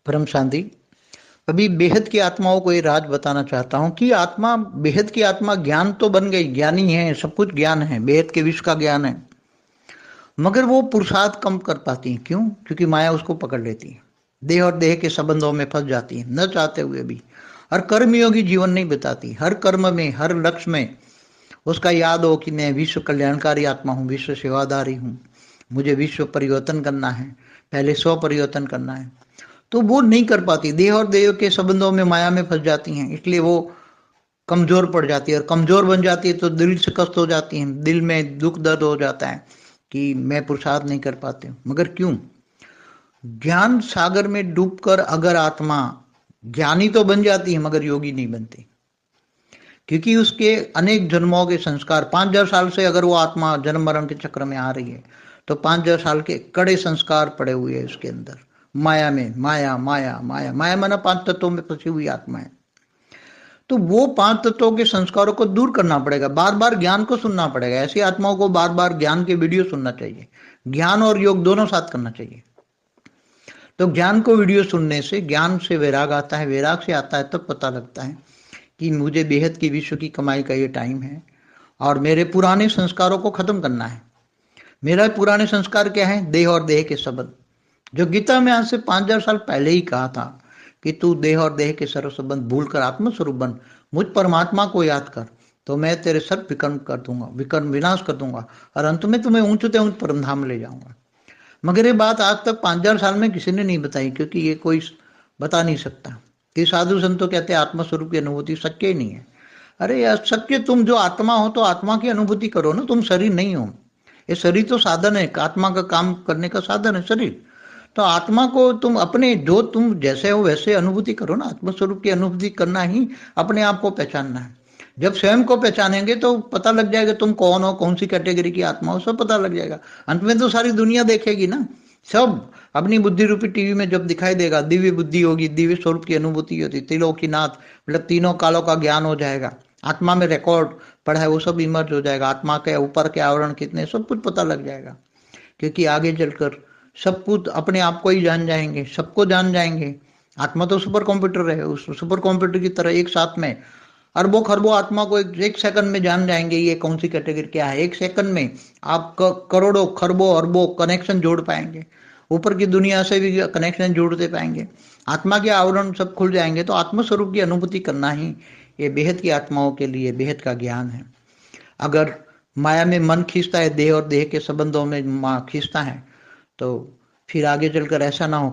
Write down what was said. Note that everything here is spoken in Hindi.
परम शांति। अभी बेहद की आत्माओं को ये राज बताना चाहता हूँ कि आत्मा, बेहद की आत्मा ज्ञान तो बन गई, ज्ञानी है, सब कुछ ज्ञान है, बेहद के विश्व का ज्ञान है, मगर वो पुरुषार्थ कम कर पाती है। क्यों? क्योंकि माया उसको पकड़ लेती है, देह और देह के संबंधों में फंस जाती है, न चाहते हुए भी। हर कर्मयोगी जीवन नहीं बिताती, हर कर्म में, हर लक्ष्य में उसका याद हो कि मैं विश्व कल्याणकारी आत्मा हूँ, विश्व सेवादारी हूँ, मुझे विश्व परिवर्तन करना है, पहले स्व परिवर्तन करना है। तो वो नहीं कर पाती, देह और देह के संबंधों में माया में फंस जाती हैं, इसलिए वो कमजोर पड़ जाती है, और कमजोर बन जाती है तो दिल शिकस्त हो जाती है, दिल में दुख दर्द हो जाता है कि मैं पुरुषार्थ नहीं कर पाती हूँ। मगर क्यों? ज्ञान सागर में डूबकर अगर आत्मा ज्ञानी तो बन जाती है मगर योगी नहीं बनती, क्योंकि उसके अनेक जन्मों के संस्कार, 5,000 साल से अगर वो आत्मा जन्म मरण के चक्र में आ रही है तो 5,000 साल के कड़े संस्कार पड़े हुए हैं उसके अंदर, माया में। माया माया माया माया माना 5 तत्वों में फंसी हुई आत्मा है। तो वो 5 तत्वों के संस्कारों को दूर करना पड़ेगा, बार बार ज्ञान को सुनना पड़ेगा। ऐसी आत्माओं को बार बार ज्ञान के वीडियो सुनना चाहिए, ज्ञान और योग दोनों साथ करना चाहिए। तो ज्ञान को वीडियो सुनने से ज्ञान से वैराग आता है, वैराग से आता है तब पता लगता है कि मुझे बेहद की विश्व की कमाई का ये टाइम है और मेरे पुराने संस्कारों को खत्म करना है। मेरा पुराने संस्कार क्या है? देह और देह के संबंध, जो गीता में आज से 5,000 साल पहले ही कहा था कि तू देह और देह के सर्व संबंध भूल कर आत्मस्वरूप बन, मुझ परमात्मा को याद कर, तो मैं तेरे सर्व विकर्म कर दूंगा, विकर्म विनाश कर दूंगा और अंत में तुम्हें ऊंचते ऊंच परम धाम ले जाऊंगा। मगर ये बात आज तक 5,000 साल में किसी ने नहीं बताई, क्योंकि ये कोई बता नहीं सकता। कि साधु संतों कहते हैं आत्मस्वरूप की अनुभूति सत्य ही नहीं है। अरे यार सत्य, तुम जो आत्मा हो तो आत्मा की अनुभूति करो ना, तुम शरीर नहीं हो। ये शरीर तो साधन है, आत्मा का काम करने का साधन है शरीर। तो आत्मा को तुम अपने, जो तुम जैसे हो वैसे अनुभूति करो ना। आत्मस्वरूप की अनुभूति करना ही अपने आप को पहचानना है। जब स्वयं को पहचानेंगे तो पता लग जाएगा तुम कौन हो, कौन सी कैटेगरी की आत्मा हो, सब पता लग जाएगा। अंत में तो सारी दुनिया देखेगी ना, सब अपनी बुद्धि रूपी टीवी में जब दिखाई देगा, दिव्य बुद्धि होगी, दिव्य स्वरूप की अनुभूति होती, त्रिलोकीनाथ मतलब तीनों कालों का ज्ञान हो जाएगा। आत्मा में रिकॉर्ड पड़ा है वो सब इमर्ज हो जाएगा, आत्मा के ऊपर के आवरण कितने, सब कुछ पता लग जाएगा। क्योंकि आगे चलकर सब कुछ अपने आप को ही जान जाएंगे, सबको जान जाएंगे। आत्मा तो सुपर कंप्यूटर है, उस सुपर कंप्यूटर की तरह एक साथ में अरबों खरबों आत्मा को एक सेकंड में जान जाएंगे ये कौन सी कैटेगरी क्या है। एक सेकंड में आप करोड़ों खरबों अरबों कनेक्शन जोड़ पाएंगे, ऊपर की दुनिया से भी कनेक्शन जोड़ते पाएंगे, आत्मा के आवरण सब खुल जाएंगे। तो आत्मस्वरूप की अनुभूति करना ही ये बेहद की आत्माओं के लिए बेहद का ज्ञान है। अगर माया में मन खींचता है, देह और देह के संबंधों में खींचता है, तो फिर आगे चलकर ऐसा ना हो